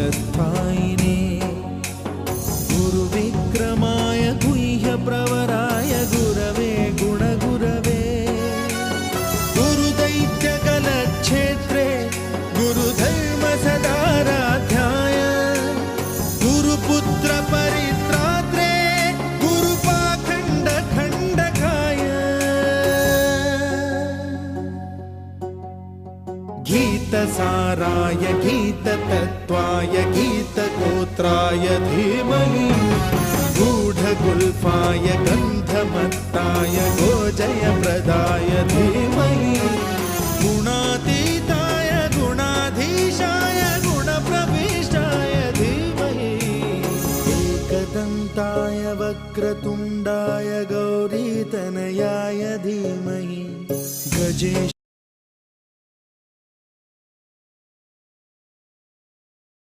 कालस्थायिने गुरुविक्रमाय गुह्यप्रवराय गुरवे गुणगुरवे गुरुदैत्यकलक्षेत्रे गुरुधर्मसदाराध्याय गुरुपुत्रपरित्रात्रे गुरुपाखण्डखण्डकाय गीतसाराय गीततत्त्वाय गीतगोत्राय धीमहि गूढगुल्फाय गन्धमत्ताय गोजयप्रदाय धीमहि